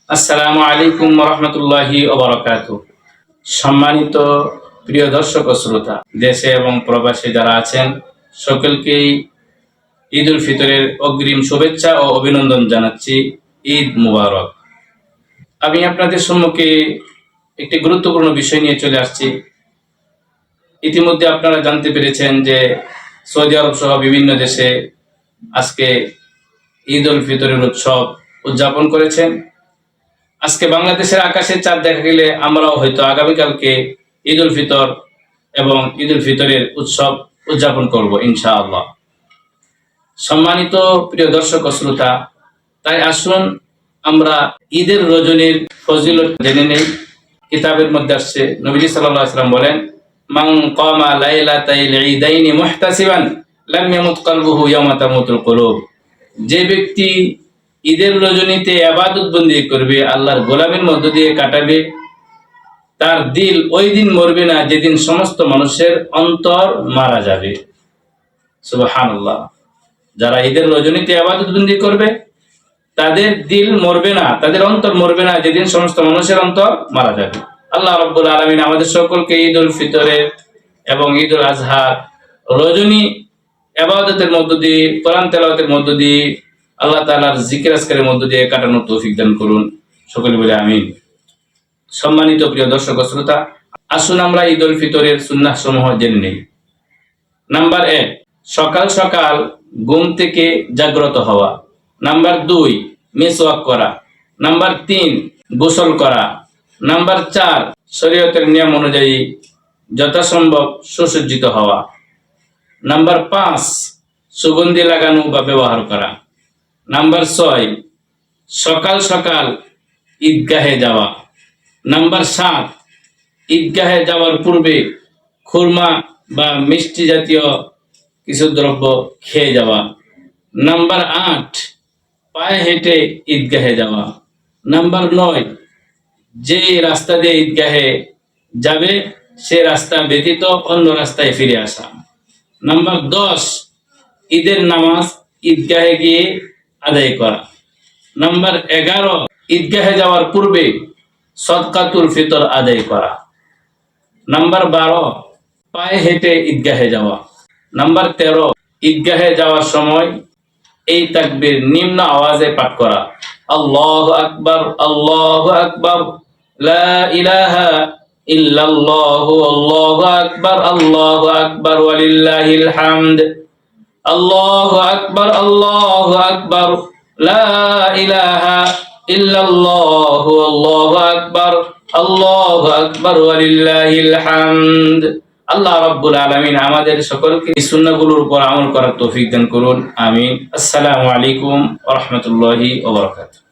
আসসালামু আলাইকুম ওয়া রাহমাতুল্লাহি ওয়া বারাকাতুহু। সম্মানিত প্রিয় দর্শক ও শ্রোতা, দেশে এবং প্রবাসে যারা আছেন সকলকেই ঈদ উল ফিতরের অগ্রিম শুভেচ্ছা ও অভিনন্দন জানাচ্ছি। ঈদ মুবারক। আমি আপনাদের সম্মুখে একটি গুরুত্বপূর্ণ বিষয় নিয়ে চলে আসছি। ইতিমধ্যে আপনারা জানতে পেরেছেন যে সৌদি আরব সহ বিভিন্ন দেশে আজকে ঈদ উল ফিতরের উৎসব উদযাপন করেছেন। আজকে বাংলাদেশের আকাশে চাঁদ দেখা গেলে আমরাও হয়তো আগামীকালকে ঈদ উল ফিতর এবং ঈদ উল ফিতরের উৎসব উদযাপন করব ইনশাআল্লাহ। সম্মানিত প্রিয় দর্শক ও শ্রোতা, তাই আসুন আমরা ঈদের রজনীর ফজিলত জেনে নেই। কিতাবের মধ্যে আসছে, নবীজি সাল্লাল্লাহু আলাইহি ওয়াসাল্লাম বলেন, মান কামা লাইলাতাইল ঈদাইনি মুহতাসিবান লাম ইয়ামুত কলবুহু ইয়াওমা তামুতুল কুলুব। যে ব্যক্তি ঈদের রজনীতে ইবাদত বন্দেগী করবে, আল্লাহর গোলামের মধ্য দিয়ে কাটাবে, তার দিল ওই দিন মরবে না যেদিন সমস্ত মানুষের অন্তর মারা যাবে। সুবহানাল্লাহ। যারা ঈদের রজনীতে ইবাদত বন্দেগী করবে তাদের দিল মরবে না, তাদের অন্তর মরবে না যেদিন সমস্ত মানুষের অন্তর মারা যাবে। আল্লাহ রাব্বুল আলামিন আমাদের সকলকে ঈদ উল ফিতরের এবং ঈদ উল আজহার রজনী ইবাদতের মধ্য দিয়ে, কোরআন তেলাওয়াতের মধ্য দিয়ে, আল্লাহ তাআলার জিকির আজকারের মধ্য দিয়ে কাটানোর তৌফিক দান করুন। সকলে বলে আমিন। সম্মানিত প্রিয় দর্শক ও শ্রোতা, আসুন আমরা ঈদ উল ফিতরের সুন্নাহ সমূহ জেনে নেই। নাম্বার 1, সকাল সকাল ঘুম থেকে জাগ্রত হওয়া। নাম্বার 2, মিসওয়াক করা। নাম্বার 3, গোসল করা। নাম্বার 4, শরীয়তের নিয়ম অনুযায়ী যথাসম্ভব সুসজ্জিত হওয়া। নাম্বার 5, সুগন্ধি লাগানো বা ব্যবহার করা। নাম্বার 6, সকাল সকাল ঈদগাহে যাওয়া। নাম্বার 7, ঈদগাহে যাওয়ার পূর্বে খুরমা বা মিষ্টি জাতীয় কিছু দ্রব্য খেয়ে যাওয়া। নাম্বার 8, পায়ে হেঁটে ঈদগাহে যাওয়া। নাম্বার 9, যে রাস্তা দিয়ে ঈদগাহে যাবে সে রাস্তা ব্যতীত অন্য রাস্তায় ফিরে আসা। নাম্বার 10, ঈদের নামাজ ঈদগাহে গিয়ে আদায় করা। নাম্বার 11, ঈদগাহে যাওয়ার পূর্বে সদকাতুল ফিতর আদায় করা। নাম্বার 12, পায়ে হেঁটে ঈদগাহে যাওয়া। নাম্বার 13, ঈদগাহে যাওয়ার সময় এই তাকবীর নিম্ন আওয়াজে পাঠ করা, আল্লাহু আকবার, আল্লাহু আকবার, লা ইলাহা ইল্লাল্লাহু, আল্লাহু আকবার, আল্লাহু আকবার, ওয়ালিল্লাহিল হামদ, আল্লাহু আকবার, আল্লাহু আকবার, লা ইলাহা ইল্লাল্লাহু, আল্লাহু আকবার, আল্লাহু আকবার, ওয়ালিল্লাহিল হামদ। আল্লাহ রাব্বুল আলামিন আমাদের সকলকে এই সুন্নাহগুলোর উপর আমল করার তৌফিক দান করুন। আমিন। আসসালামু আলাইকুম ওয়া রাহমাতুল্লাহি ওয়া বারাকাতুহু।